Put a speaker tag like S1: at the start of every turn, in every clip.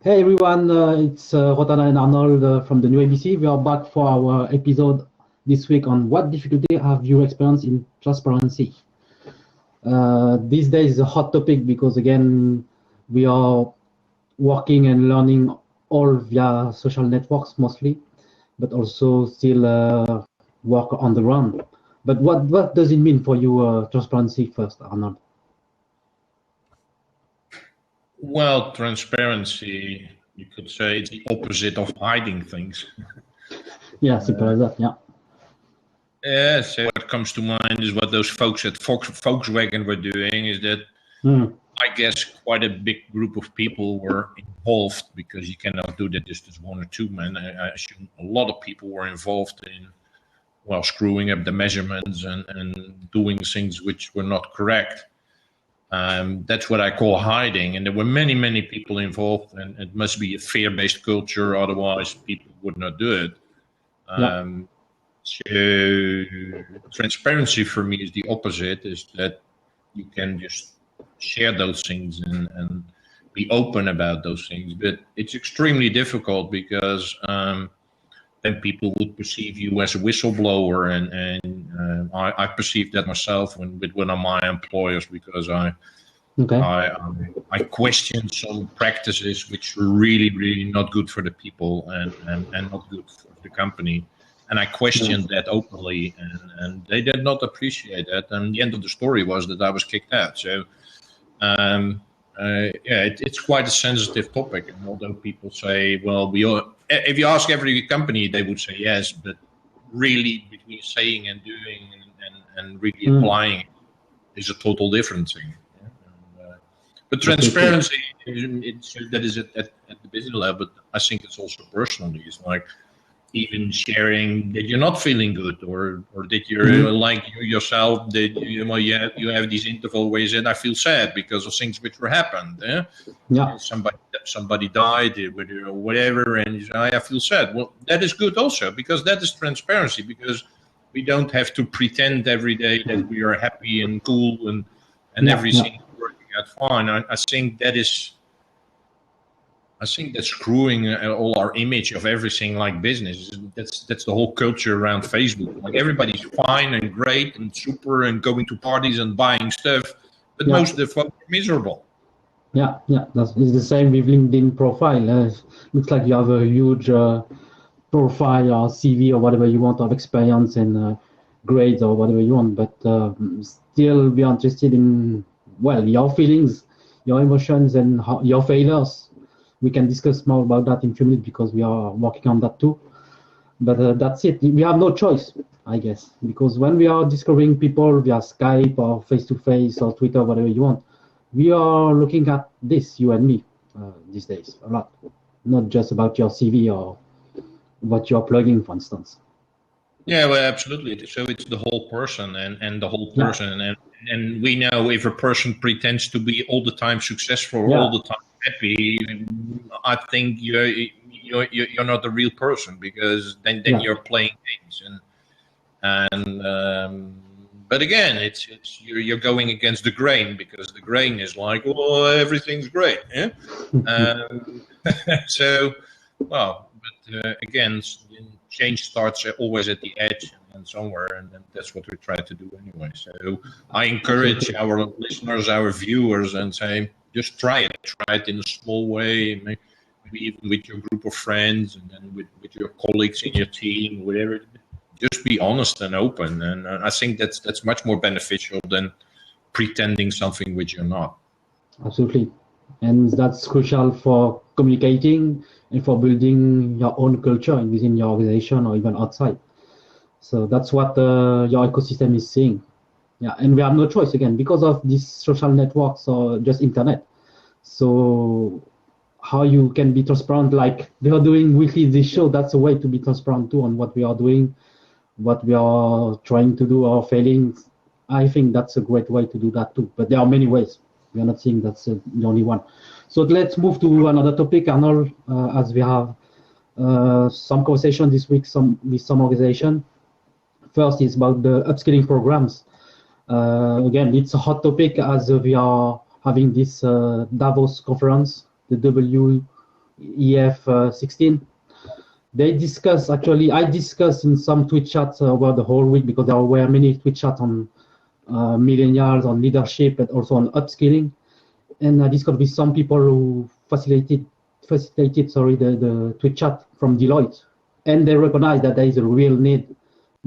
S1: Hey everyone, it's Rotana and Arnold from the new ABC. We are back for our episode this week on what difficulty have you experienced in transparency. These days is a hot topic because again, we are working and learning all via social networks mostly, but also still work on the ground. But what does it mean for you, transparency first, Arnold?
S2: Well, transparency, you could say it's the opposite of hiding things.
S1: Yeah, simple as that, yeah.
S2: Yeah, so what comes to mind is what those folks at Volkswagen were doing is that I guess quite a big group of people were involved, because you cannot do that just as one or two men. I assume a lot of people were involved in, well, screwing up the measurements and doing things which were not correct. That's what I call hiding. And there were many, many people involved, and it must be a fear-based culture. Otherwise, people would not do it. So transparency for me is the opposite, is that you can just share those things and be open about those things. But it's extremely difficult because then people would perceive you as a whistleblower, and I perceive that myself with one of my employers, because I question some practices which were really, really not good for the people and not good for the company. And I questioned that openly, and they did not appreciate that. And the end of the story was that I was kicked out. So, it's quite a sensitive topic. And although people say, well, if you ask every company, they would say yes, but really between saying and doing and really applying is a total different thing. But transparency, that is at the business level, but I think it's also personally. It's like even sharing that you're not feeling good, or that you're like yourself, that you have this interval where you said, I feel sad because of things which were happened. Somebody died, or whatever, and you say, I feel sad. Well, that is good also, because that is transparency, because we don't have to pretend every day that we are happy and cool and everything is working out fine. I think that's screwing all our image of everything like business. That's the whole culture around Facebook. Like everybody's fine and great and super and going to parties and buying stuff, but most of the folks are miserable.
S1: Yeah, it's the same with LinkedIn profile. Looks like you have a huge profile or CV or whatever you want of experience and grades or whatever you want, but still be interested in, well, your feelings, your emotions, and your failures. We can discuss more about that in a few minutes because we are working on that too. But that's it. We have no choice, I guess, because when we are discovering people via Skype or face-to-face or Twitter, whatever you want, we are looking at this, you and me, these days, a lot. Not just about your CV or what you're plugging, for instance.
S2: Yeah, well, absolutely. So it's the whole person and the whole person. And we know if a person pretends to be all the time successful, all the time happy, I think you're not a real person, because then you're playing games. But again, it's you're going against the grain, because the grain is like, oh, everything's great. Yeah? So, well, but again, change starts always at the edge and somewhere, and that's what we try to do anyway. So I encourage our listeners, our viewers, and say, just try it in a small way, maybe even with your group of friends, and then with your colleagues in your team, whatever. Just be honest and open, and I think that's much more beneficial than pretending something which you're not.
S1: Absolutely, and that's crucial for communicating and for building your own culture within your organization or even outside. So that's what your ecosystem is seeing. Yeah, and we have no choice again because of these social networks or just internet. So how you can be transparent, like we are doing weekly this show, that's a way to be transparent too on what we are doing, what we are trying to do, our failings. I think that's a great way to do that too. But there are many ways. We are not saying that's the only one. So let's move to another topic, Arnold, as we have some conversation this week with some organization. First is about the upskilling programs. Again, it's a hot topic as we are having this Davos conference, the EF16. They discuss, actually, I discussed in some tweet chats over the whole week, because there were many tweet chats on millennials, on leadership, and also on upskilling. And I discussed with some people who facilitated the tweet chat from Deloitte. And they recognize that there is a real need.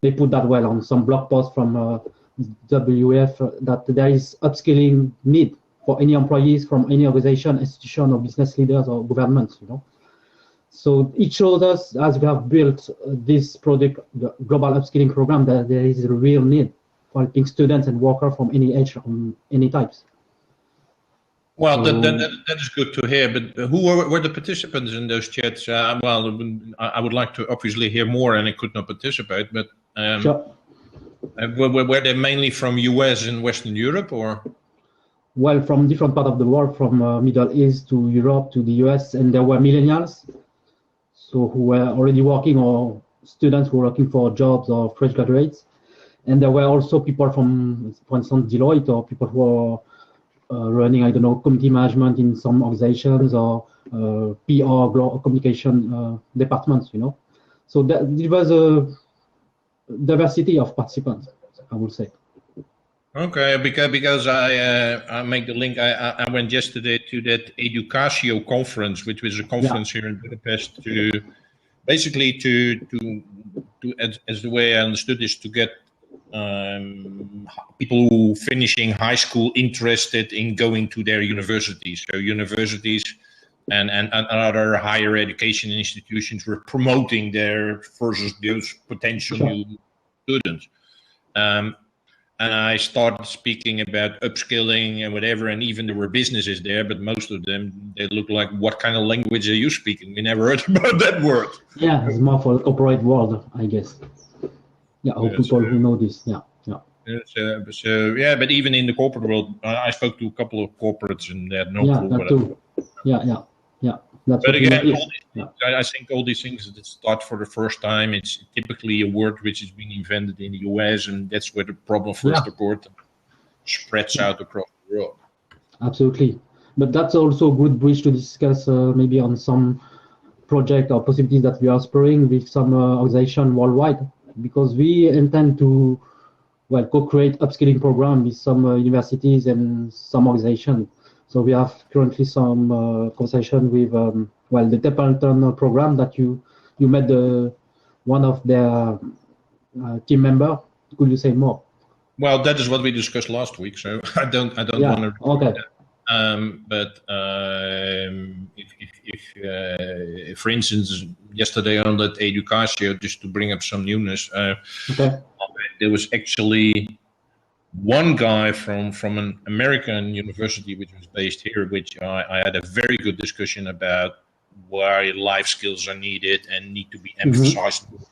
S1: They put that well on some blog posts from WF, that there is upskilling need for any employees from any organization, institution, or business leaders or governments, So it shows us, as we have built this project, the global upskilling program, that there is a real need for helping students and workers from any age, from any types.
S2: Well, that is good to hear. But who were the participants in those chats? Well, I would like to obviously hear more, and I could not participate. But
S1: Sure.
S2: Were they mainly from US and Western Europe, or?
S1: Well, from different parts of the world, from Middle East to Europe to the US, and there were millennials, so who were already working, or students who were looking for jobs, or fresh graduates. And there were also people from, for instance, Deloitte, or people who are running, I don't know, community management in some organizations, or PR, global communication departments, So there was a diversity of participants, I would say.
S2: Okay, because I make the link. I went yesterday to that Educatio conference, which was a conference here in Budapest, to basically to as the way I understood is to get people who finishing high school interested in going to their universities. So universities and other higher education institutions were promoting their versus those potential new students. And I started speaking about upskilling and whatever, and even there were businesses there, but most of them, they look like, what kind of language are you speaking? We never heard about that word.
S1: Yeah, it's more for the corporate world, I guess. Yeah, or people who know this, yeah.
S2: So, but even in the corporate world, I spoke to a couple of corporates and they had no clue.
S1: That too. Yeah. That's
S2: but again, I think all these things that start for the first time, it's typically a word which has been invented in the US, and that's where the problem first occurred, spreads out across the world.
S1: Absolutely. But that's also a good bridge to discuss maybe on some project or possibilities that we are exploring with some organization worldwide, because we intend to co-create upskilling program with some universities and some organizations. So we have currently some conversation with the Templeton program that you met one of their team member. Could you say more?
S2: Well, that is what we discussed last week. So I don't want to.
S1: Okay.
S2: But if for instance, yesterday on that Educatio, just to bring up some newness, there was actually one guy from an American university, which was based here, which I had a very good discussion about why life skills are needed and need to be emphasized more.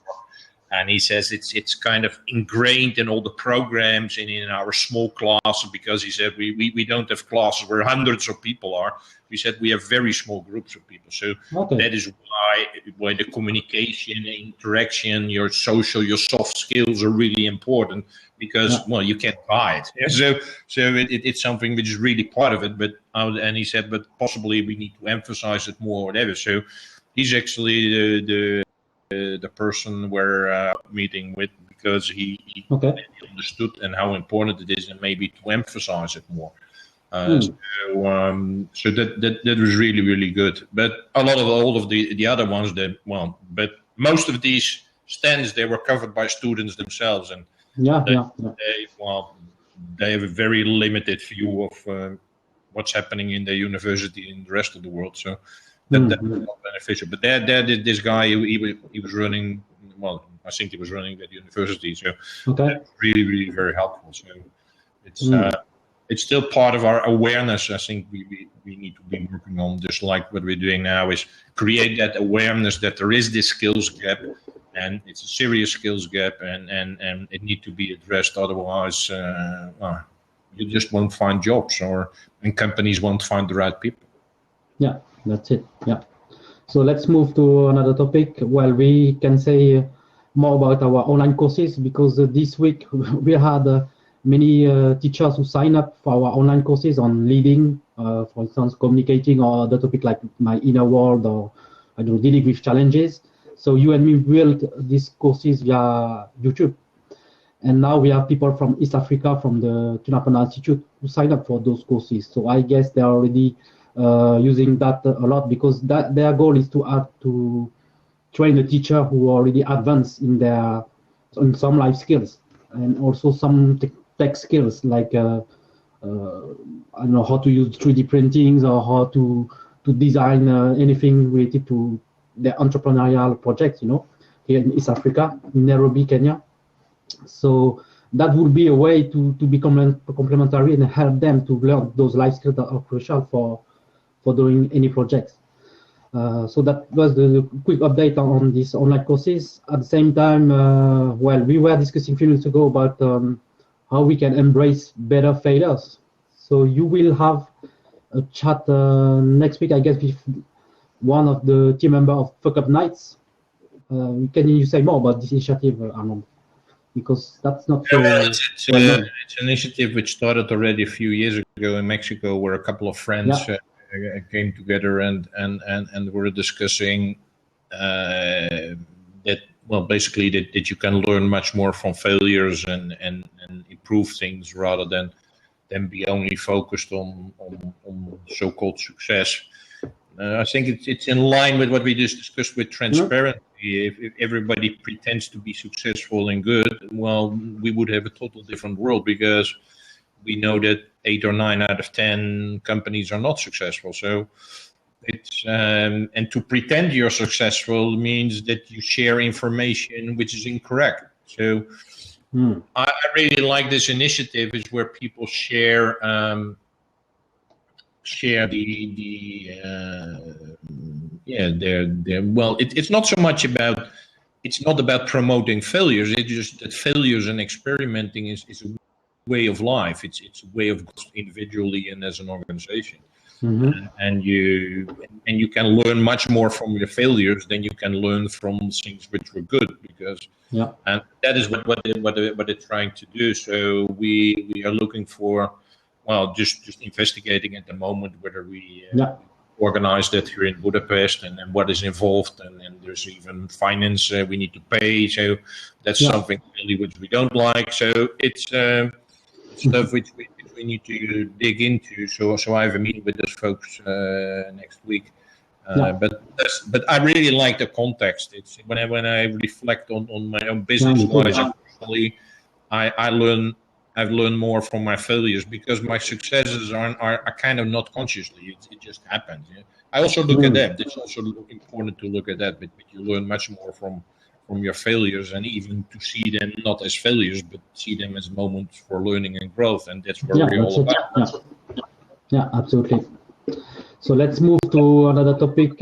S2: And he says it's kind of ingrained in all the programs and in our small classes, because he said we don't have classes where hundreds of people are. We said we have very small groups of people. So that is why the communication, interaction, your social, your soft skills are really important, because you can't buy it. Yeah. So it's something which is really part of it. But and he said, but possibly we need to emphasize it more, or whatever. So he's actually the person we're meeting with, because he understood and how important it is, and maybe to emphasize it more. So that was really, really good. But a lot of all of the other ones, but most of these stands, they were covered by students themselves, and they have a very limited view of what's happening in the university and the rest of the world. So that was not beneficial. But this guy, he was running. Well, I think he was running that university. So that's really, really very helpful. So it's still part of our awareness. I think we need to be working on, just like what we're doing now, is create that awareness that there is this skills gap, and it's a serious skills gap, and it needs to be addressed. Otherwise, you just won't find jobs, and companies won't find the right people.
S1: Yeah, that's it. Yeah. So let's move to another topic. Well, we can say more about our online courses, because this week we had many teachers who sign up for our online courses on leading, for instance, communicating, or other topic like my inner world, or I don't know, dealing with challenges. So you and me built these courses via YouTube. And now we have people from East Africa, from the Tunapanda Institute, who sign up for those courses. So I guess they're already using that a lot, because their goal is to train a teacher who are already advanced in some life skills, and also some tech skills, like I don't know, how to use 3D printings, or how to design anything related to the entrepreneurial projects, here in East Africa, in Nairobi, Kenya. So that would be a way to be complementary and help them to learn those life skills that are crucial for doing any projects. So that was the quick update on these online courses. At the same time, we were discussing a few minutes ago about how we can embrace better failures. So you will have a chat next week, I guess, with one of the team members of Fuck Up Nights. Can you say more about this initiative, Armand? Because that's not
S2: it's an initiative which started already a few years ago in Mexico, where a couple of friends came together and were discussing basically that you can learn much more from failures and improve things, rather than be only focused on so-called success. I think it's in line with what we just discussed with transparency. If everybody pretends to be successful and good, well, we would have a total different world, because we know that 8 or 9 out of 10 companies are not successful. So it's and to pretend you're successful means that you share information which is incorrect. So I really like this initiative, is where people share it's not so much about, it's not about promoting failures. It's just that failures and experimenting is a way of life. It's a way of individually and as an organization. And you can learn much more from your failures than you can learn from things which were good, because and that is what they're trying to do. So we are looking for, just investigating at the moment whether we organize that here in Budapest, and what is involved, and there's even finance we need to pay. So that's something really which we don't like. So it's stuff which we need to dig into. So I have a meeting with those folks next week. But I really like the context. It's when I reflect on my own business wise, personally, I've learned more from my failures, because my successes are kind of not consciously. It just happens. I also look at that. It's also important to look at that, but you learn much more from your failures, and even to see them not as failures, but see them as moments for learning and growth. And that's what we're all about.
S1: Yeah, absolutely. So let's move to another topic,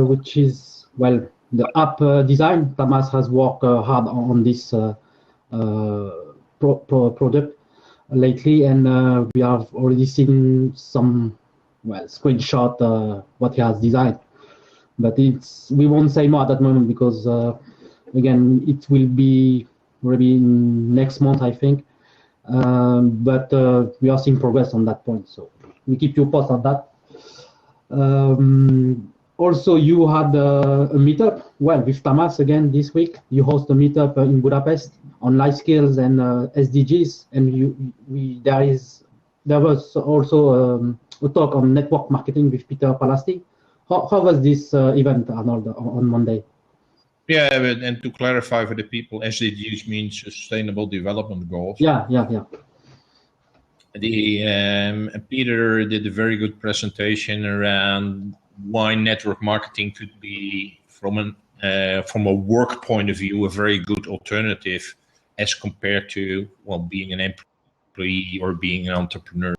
S1: which is, the app design. Tamas has worked hard on this product lately, and we have already seen some screenshot what he has designed, but we won't say more at that moment, because again, it will be maybe next month, I think, but we are seeing progress on that point, so we keep you posted on that. Also, you had a meetup with Tamas again this week. You host a meetup in Budapest on life skills and SDGs, and there was also a talk on network marketing with Peter Palasti. How was this event, Arnold, on Monday?
S2: Yeah, and to clarify for the people, SDGs means Sustainable Development Goals.
S1: Yeah.
S2: Peter did a very good presentation around why network marketing could be, from a work point of view, a very good alternative as compared to being an employee or being an entrepreneur.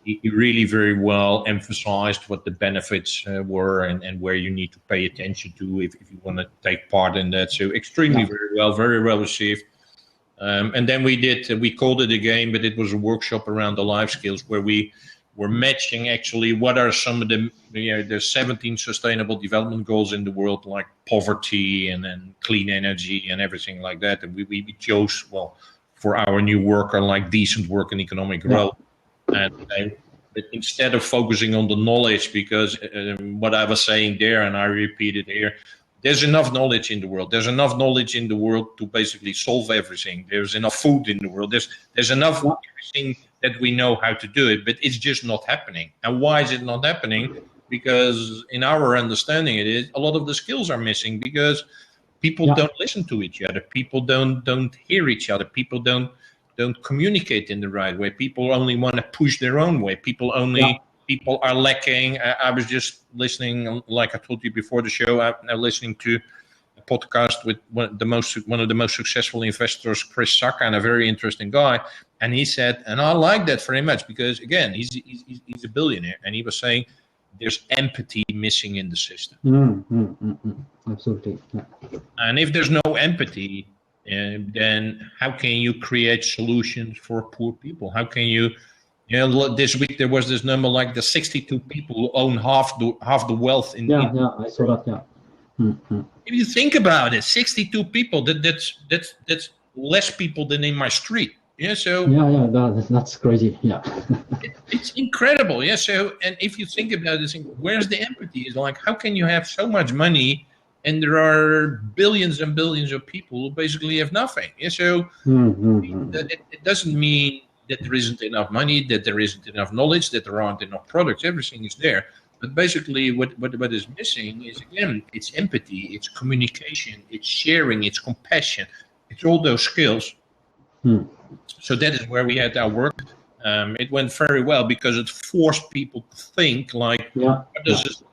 S2: He really very well emphasized what the benefits were, and where you need to pay attention to if you want to take part in that. So extremely very well received. And then we called it a game, but it was a workshop around the life skills, where we were matching actually what are some of the there's 17 sustainable development goals in the world, like poverty and then clean energy and everything like that. And we chose, for our new worker, like decent work and economic growth. And But instead of focusing on the knowledge, because what I was saying there, and I repeat it here, there's enough knowledge in the world. There's enough knowledge in the world to basically solve everything. There's enough food in the world. There's enough everything that we know how to do it, but it's just not happening. And why is it not happening? Because in our understanding, it is a lot of the skills are missing because people don't listen to each other. People don't hear each other. People don't communicate in the right way. People only want to push their own way. People are lacking. I was just listening, like I told you before the show, I'm now listening to a podcast with one of the most successful investors, Chris Sacca, and a very interesting guy. And he said, and I like that very much because, again, he's a billionaire. And he was saying there's empathy missing in the system.
S1: Absolutely. Yeah.
S2: And if there's no empathy, then how can you create solutions for poor people? How can you this week there was this number like the 62 people who own half the wealth in
S1: I saw that.
S2: If you think about it, 62 people, that's less people than in my street.
S1: That's crazy.
S2: It's incredible. So, and if you think about this, where's the empathy? It's like, how can you have so much money and there are billions and billions of people who basically have nothing? So it doesn't mean that there isn't enough money, that there isn't enough knowledge, that there aren't enough products. Everything is there. But basically what is missing is, again, it's empathy, it's communication, it's sharing, it's compassion. It's all those skills. So that is where we had our work. It went very well because it forced people to think like,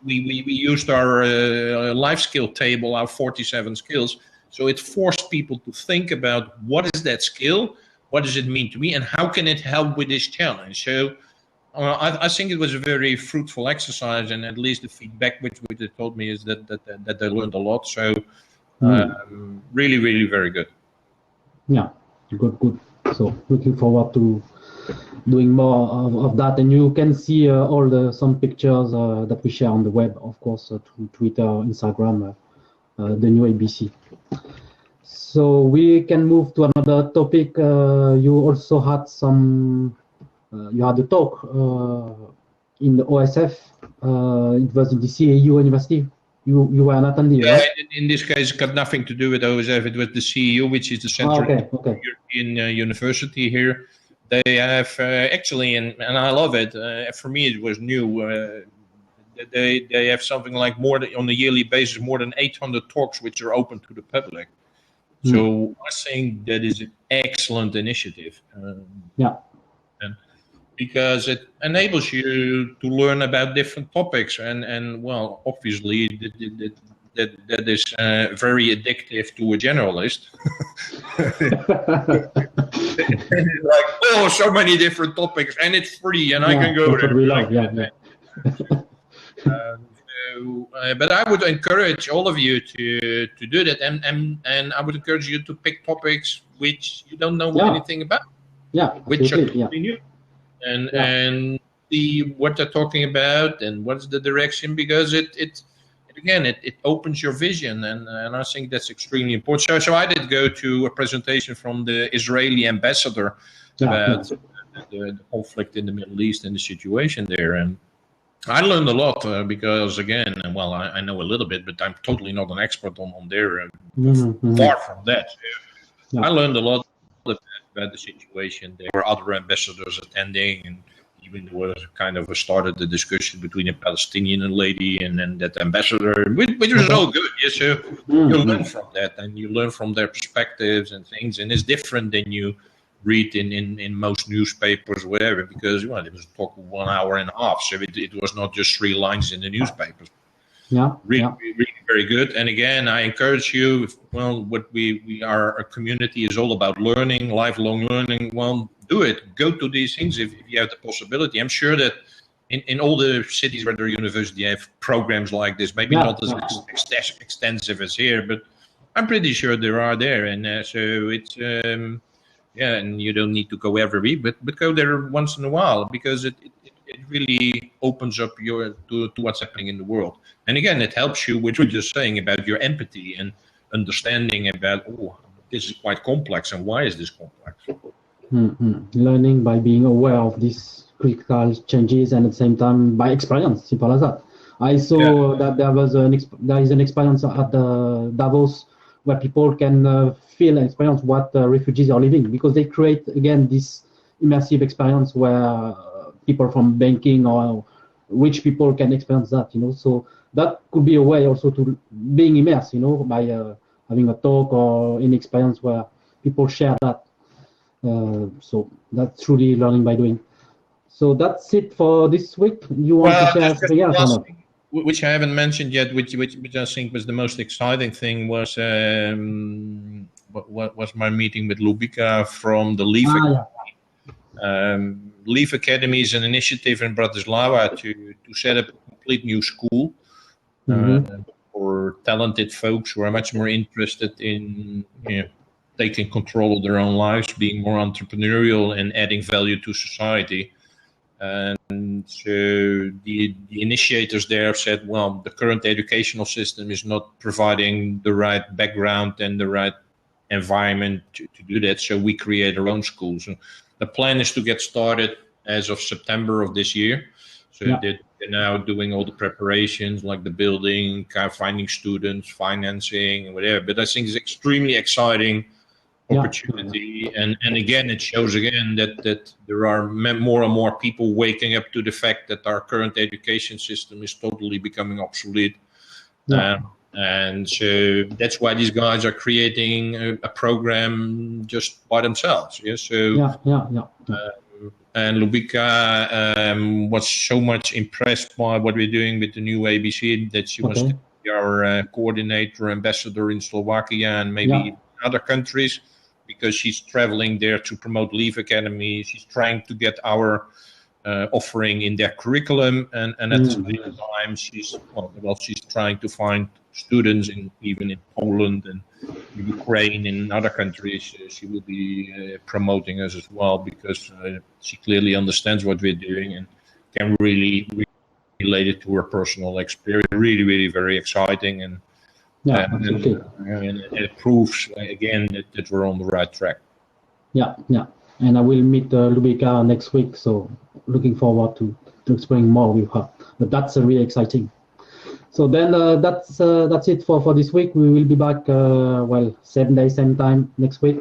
S2: we used our life skill table, our 47 skills. So it forced people to think about what is that skill, what does it mean to me, and how can it help with this challenge? So I think it was a very fruitful exercise, and at least the feedback which they told me is that they learned a lot. So really, really very good.
S1: Yeah, good. So looking forward to doing more of that, and you can see some pictures that we share on the web, of course, through Twitter, Instagram, the new ABC. So we can move to another topic. You also had you had a talk in the OSF. It was in the CEU University. You were an attendee, right?
S2: In this case, it got nothing to do with OSF. It was the CEU, which is the Central European University here. They have actually, and I love it. For me, it was new. They have something like on a yearly basis, more than 800 talks which are open to the public. So I think that is an excellent initiative. Because it enables you to learn about different topics, and well, obviously that is very addictive to a generalist. Like, so many different topics, and it's free, and I can go there.
S1: We love,
S2: but I would encourage all of you to do that, and I would encourage you to pick topics which you don't know anything about. Which are totally new. And see what they're talking about and what's the direction, because it opens your vision, and I think that's extremely important. So I did go to a presentation from the Israeli ambassador about the conflict in the Middle East and the situation there, and I learned a lot because, again, well, I know a little bit, but I'm totally not an expert on there. Far from that. I learned a lot about the situation. There were other ambassadors attending, and even there was kind of started the discussion between a Palestinian lady and then that ambassador, which was all good. So you learn from that, and you learn from their perspectives and things, and it's different than you read in most newspapers or whatever, because it was a talk of 1 hour and a half, so it was not just 3 lines in the newspapers. Really very good. And again, I encourage you, what we are, a community is all about learning, lifelong learning. Well, do it. Go to these things if you have the possibility. I'm sure that in all the cities where there are universities, have programs like this, maybe not as extensive as here, but I'm pretty sure there are there. And so it's, and you don't need to go every week, but go there once in a while, because it really opens up to what's happening in the world. And again, it helps you, which we're just saying about your empathy and understanding about, this is quite complex, and why is this complex?
S1: Learning by being aware of these critical changes, and at the same time by experience, simple as that. I saw that there is an experience at the Davos where people can feel and experience what refugees are living, because they create again this immersive experience where people from banking or rich people can experience that, so that could be a way also to being immersed, by having a talk or an experience where people share that. So that's truly learning by doing. So that's it for this week. You want to share something else or not?
S2: Which I haven't mentioned yet, which I think was the most exciting thing, was what was my meeting with Lubica from the Leaf Academy.
S1: Yeah.
S2: Leaf Academy is an initiative in Bratislava to set up a complete new school for talented folks who are much more interested in taking control of their own lives, being more entrepreneurial, and adding value to society. And so the initiators there said, well, the current educational system is not providing the right background and the right environment to do that. So we create our own schools. And the plan is to get started as of September of this year. So they're now doing all the preparations, like the building, kind of finding students, financing, and whatever. But I think it's extremely exciting opportunity, and again, it shows again that there are more and more people waking up to the fact that our current education system is totally becoming obsolete. And so that's why these guys are creating a program just by themselves. And Lubica was so much impressed by what we're doing with the new ABC that she wants to be our coordinator, ambassador in Slovakia and maybe other countries, because she's traveling there to promote Leaf Academy. She's trying to get our offering in their curriculum, and at the same time she's trying to find students even in Poland and Ukraine and other countries. She will be promoting us as well, because she clearly understands what we're doing and can really relate it to her personal experience. Really, really very exciting, and it proves again that we're on the right track.
S1: And I will meet Lubica next week, so looking forward to exploring more with her. But that's really exciting. So then that's it for this week. We will be back 7 days, same time next week.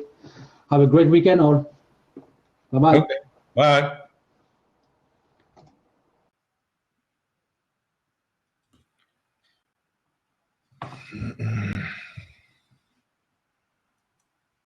S1: Have a great weekend all. Bye-bye.
S2: Okay. Bye. Mm-hmm.